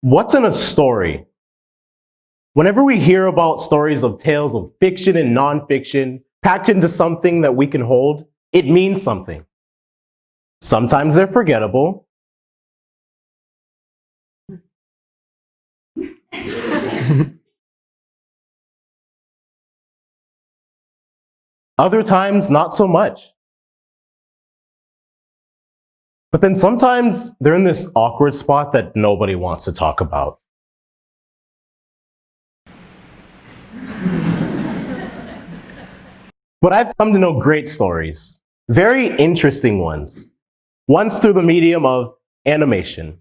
What's in a story? Whenever we hear about stories of tales of fiction and nonfiction packed into something that we can hold, it means something. Sometimes they're forgettable. Other times, not so much. But then sometimes they're in this awkward spot that nobody wants to talk about. But I've come to know great stories, very interesting ones through the medium of animation.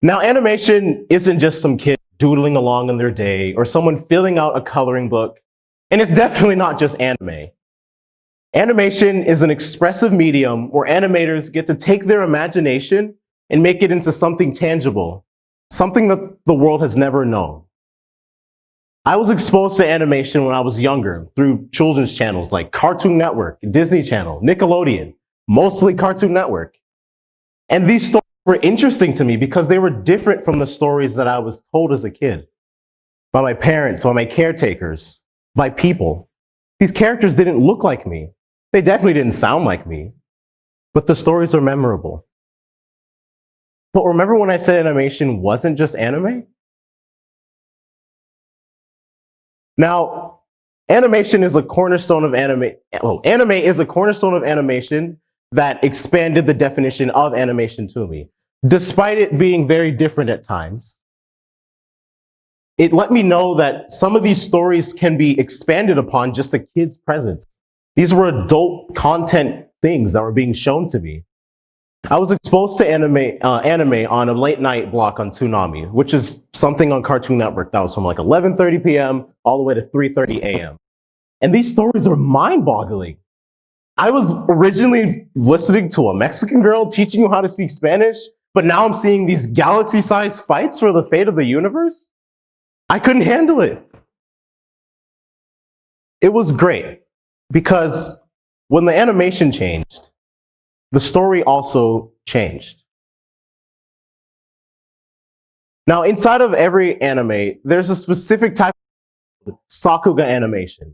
Now, animation isn't just some kid doodling along in their day or someone filling out a coloring book, and it's definitely not just anime. Animation is an expressive medium where animators get to take their imagination and make it into something tangible, something that the world has never known. I was exposed to animation when I was younger through children's channels like Cartoon Network, Disney Channel, Nickelodeon, mostly Cartoon Network. And these stories were interesting to me because they were different from the stories that I was told as a kid by my parents, by my caretakers, by people. These characters didn't look like me. They definitely didn't sound like me, but the stories are memorable. But remember when I said animation wasn't just anime? Now, animation is a cornerstone of anime. Well, anime is a cornerstone of animation that expanded the definition of animation to me. Despite it being very different at times, it let me know that some of these stories can be expanded upon just a kid's presence. These were adult content things that were being shown to me. I was exposed to anime on a late night block on Toonami, which is something on Cartoon Network that was from like 11:30 p.m. all the way to 3:30 a.m. And these stories are mind-boggling. I was originally listening to a Mexican girl teaching you how to speak Spanish, but now I'm seeing these galaxy-sized fights for the fate of the universe. I couldn't handle it. It was great because when the animation changed, the story also changed. Now, inside of every anime, there's a specific type of Sakuga animation,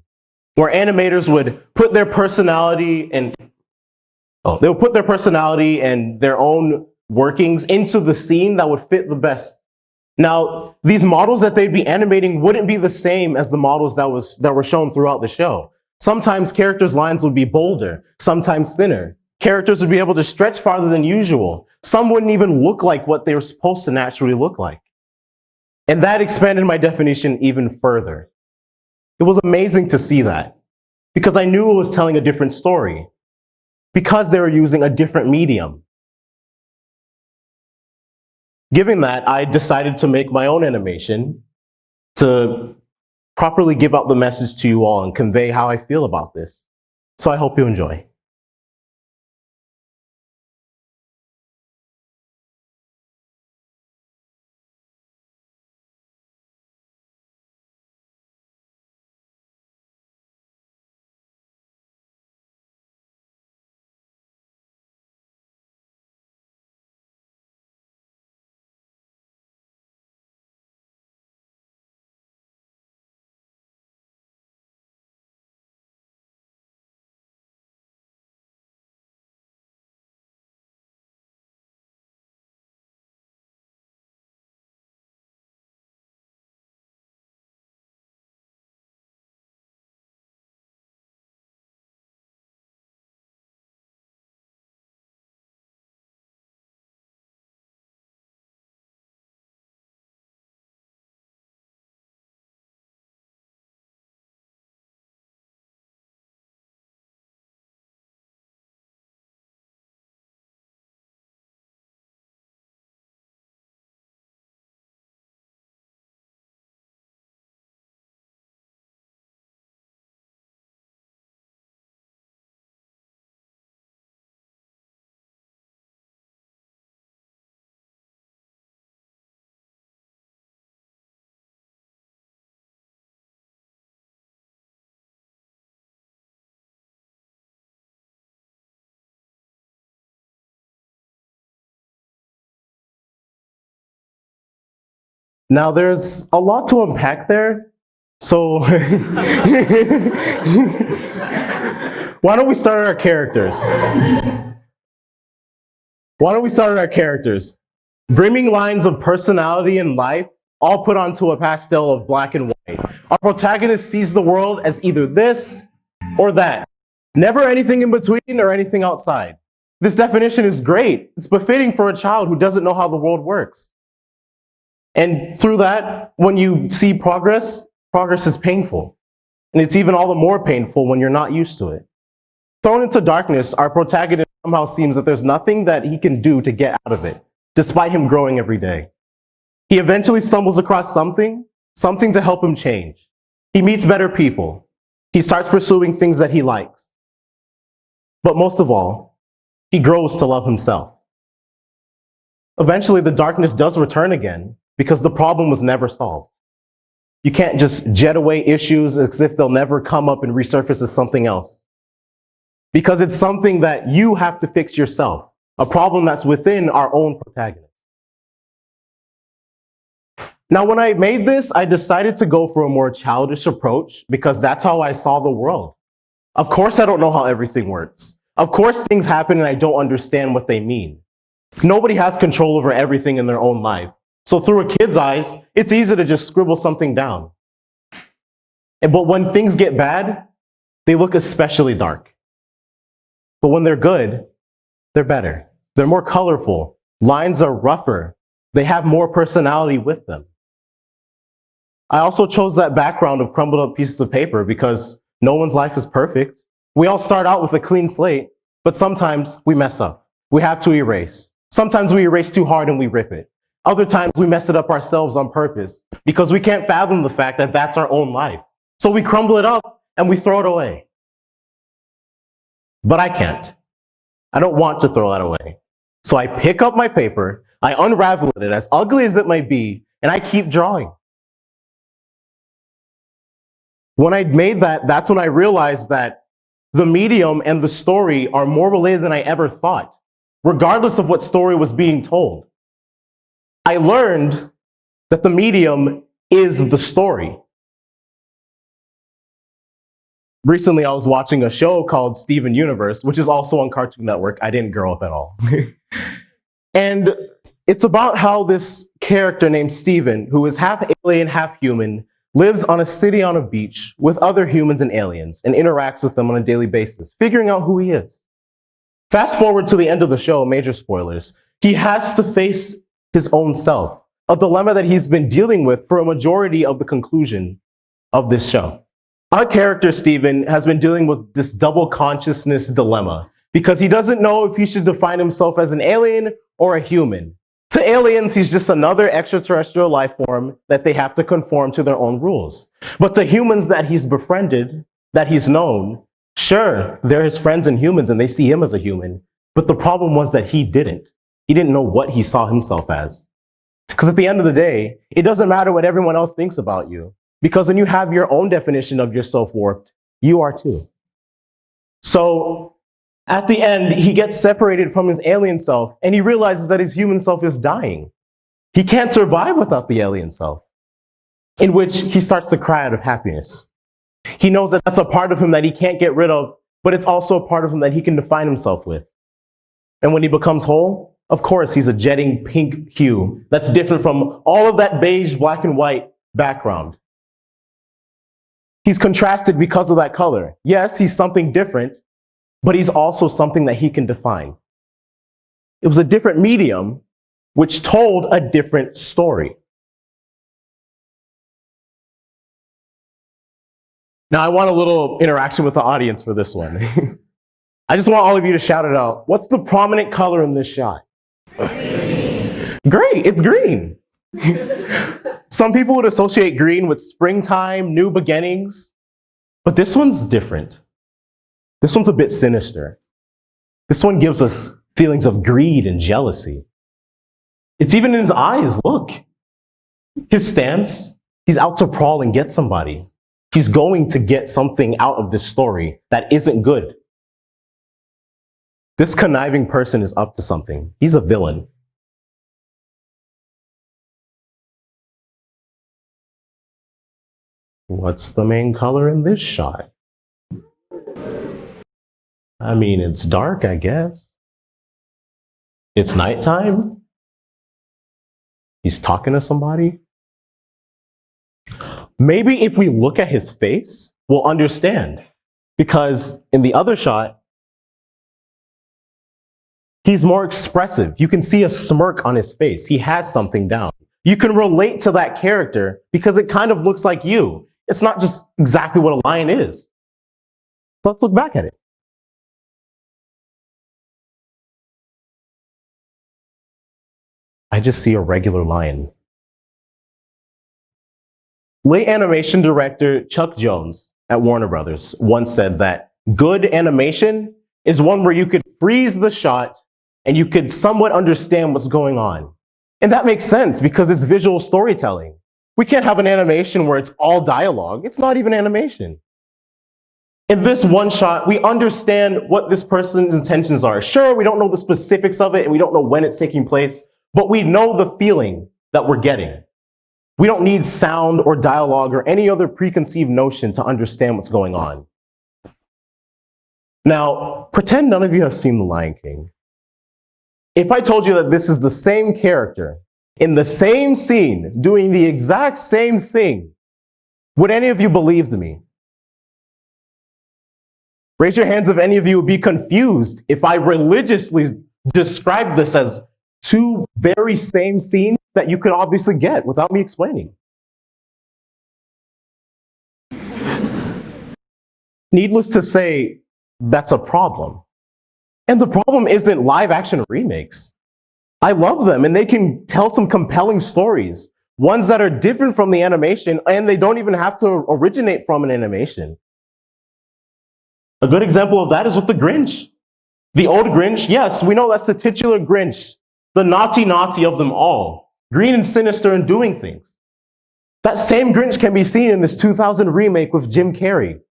where animators would put their personality and their own workings into the scene that would fit the best. Now, these models that they'd be animating wouldn't be the same as the models that were shown throughout the show. Sometimes characters' lines would be bolder, sometimes thinner. Characters would be able to stretch farther than usual. Some wouldn't even look like what they were supposed to naturally look like. And that expanded my definition even further. It was amazing to see that because I knew it was telling a different story because they were using a different medium. Given that, I decided to make my own animation to properly give out the message to you all and convey how I feel about this. So I hope you enjoy. Now, there's a lot to unpack there. So, why don't we start at our characters? Brimming lines of personality and life, all put onto a pastel of black and white. Our protagonist sees the world as either this or that. Never anything in between or anything outside. This definition is great. It's befitting for a child who doesn't know how the world works. And through that, when you see progress is painful. And it's even all the more painful when you're not used to it. Thrown into darkness, our protagonist somehow seems that there's nothing that he can do to get out of it, despite him growing every day. He eventually stumbles across something to help him change. He meets better people. He starts pursuing things that he likes. But most of all, he grows to love himself. Eventually, the darkness does return again because the problem was never solved. You can't just jet away issues as if they'll never come up and resurface as something else. Because it's something that you have to fix yourself, a problem that's within our own protagonist. Now, when I made this, I decided to go for a more childish approach because that's how I saw the world. Of course, I don't know how everything works. Of course, things happen and I don't understand what they mean. Nobody has control over everything in their own life. So through a kid's eyes, it's easy to just scribble something down. But when things get bad, they look especially dark. But when they're good, they're better. They're more colorful. Lines are rougher. They have more personality with them. I also chose that background of crumbled up pieces of paper because no one's life is perfect. We all start out with a clean slate, but sometimes we mess up. We have to erase. Sometimes we erase too hard and we rip it. Other times we mess it up ourselves on purpose because we can't fathom the fact that that's our own life. So we crumble it up and we throw it away. But I can't. I don't want to throw that away. So I pick up my paper, I unravel it, as ugly as it might be, and I keep drawing. When I made that, that's when I realized that the medium and the story are more related than I ever thought, regardless of what story was being told. I learned that the medium is the story. Recently, I was watching a show called Steven Universe, which is also on Cartoon Network. I didn't grow up at all. And it's about how this character named Steven, who is half alien, half human, lives on a city on a beach with other humans and aliens and interacts with them on a daily basis, figuring out who he is. Fast forward to the end of the show, major spoilers, he has to face his own self, a dilemma that he's been dealing with for a majority of the conclusion of this show. Our character, Steven, has been dealing with this double consciousness dilemma because he doesn't know if he should define himself as an alien or a human. To aliens, he's just another extraterrestrial life form that they have to conform to their own rules. But to humans that he's befriended, that he's known, sure, they're his friends and humans and they see him as a human. But the problem was that he didn't. He didn't know what he saw himself as. Because at the end of the day, it doesn't matter what everyone else thinks about you. Because when you have your own definition of yourself warped, you are too. So at the end, he gets separated from his alien self and he realizes that his human self is dying. He can't survive without the alien self, in which he starts to cry out of happiness. He knows that that's a part of him that he can't get rid of, but it's also a part of him that he can define himself with. And when he becomes whole, of course, he's a jetting pink hue that's different from all of that beige, black and white background. He's contrasted because of that color. Yes, he's something different, but he's also something that he can define. It was a different medium which told a different story. Now, I want a little interaction with the audience for this one. I just want all of you to shout it out. What's the prominent color in this shot? Green. Great, it's green. Some people would associate green with springtime, new beginnings, but this one's different. This one's a bit sinister. This one gives us feelings of greed and jealousy. It's even in his eyes, look. His stance, he's out to prowl and get somebody. He's going to get something out of this story that isn't good. This conniving person is up to something. He's a villain. What's the main color in this shot? I mean, it's dark, I guess. It's nighttime. He's talking to somebody. Maybe if we look at his face, we'll understand. Because in the other shot, he's more expressive. You can see a smirk on his face. He has something down. You can relate to that character because it kind of looks like you. It's not just exactly what a lion is. So let's look back at it. I just see a regular lion. Late animation director Chuck Jones at Warner Brothers once said that good animation is one where you could freeze the shot and you could somewhat understand what's going on. And that makes sense because it's visual storytelling. We can't have an animation where it's all dialogue. It's not even animation. In this one shot, we understand what this person's intentions are. Sure, we don't know the specifics of it and we don't know when it's taking place, but we know the feeling that we're getting. We don't need sound or dialogue or any other preconceived notion to understand what's going on. Now, pretend none of you have seen The Lion King. If I told you that this is the same character in the same scene doing the exact same thing, would any of you believe me? Raise your hands if any of you would be confused if I religiously described this as two very same scenes that you could obviously get without me explaining. Needless to say, that's a problem. And the problem isn't live action remakes. I love them and they can tell some compelling stories, ones that are different from the animation and they don't even have to originate from an animation. A good example of that is with the Grinch. The old Grinch, yes, we know that's the titular Grinch, the naughty of them all, green and sinister and doing things. That same Grinch can be seen in this 2000 remake with Jim Carrey.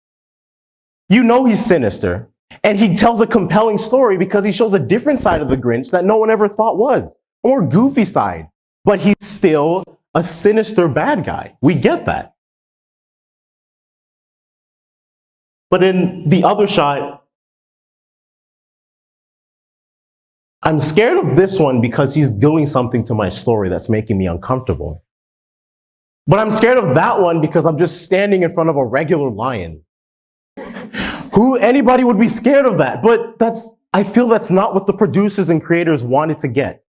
You know he's sinister, and he tells a compelling story because he shows a different side of the Grinch that no one ever thought was, a more goofy side, but he's still a sinister bad guy. We get that. But in the other shot, I'm scared of this one because he's doing something to my story that's making me uncomfortable. But I'm scared of that one because I'm just standing in front of a regular lion. Anybody would be scared of that, but I feel that's not what the producers and creators wanted to get.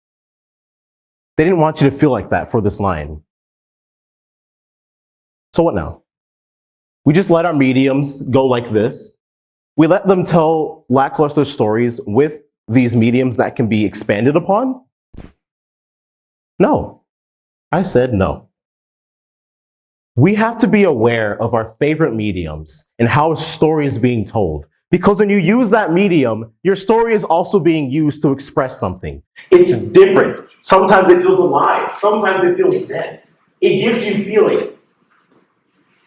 They didn't want you to feel like that for this lion. So what now? We just let our mediums go like this. We let them tell lackluster stories with these mediums that can be expanded upon? No. I said no. We have to be aware of our favorite mediums and how a story is being told. Because when you use that medium, your story is also being used to express something. It's different. Sometimes it feels alive. Sometimes it feels dead. It gives you feeling.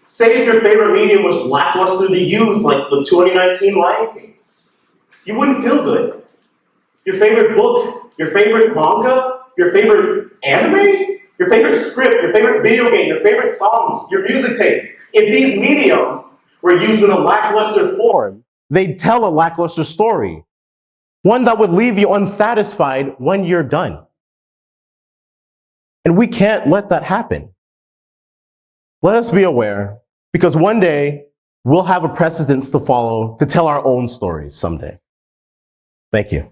Say if your favorite medium was lackluster to use, like the 2019 Lion King. You wouldn't feel good. Your favorite book, your favorite manga, your favorite anime, your favorite script, your favorite video game, your favorite songs, your music taste. If these mediums were used in a lackluster form, they'd tell a lackluster story. One that would leave you unsatisfied when you're done. And we can't let that happen. Let us be aware, because one day we'll have a precedence to follow to tell our own stories someday. Thank you.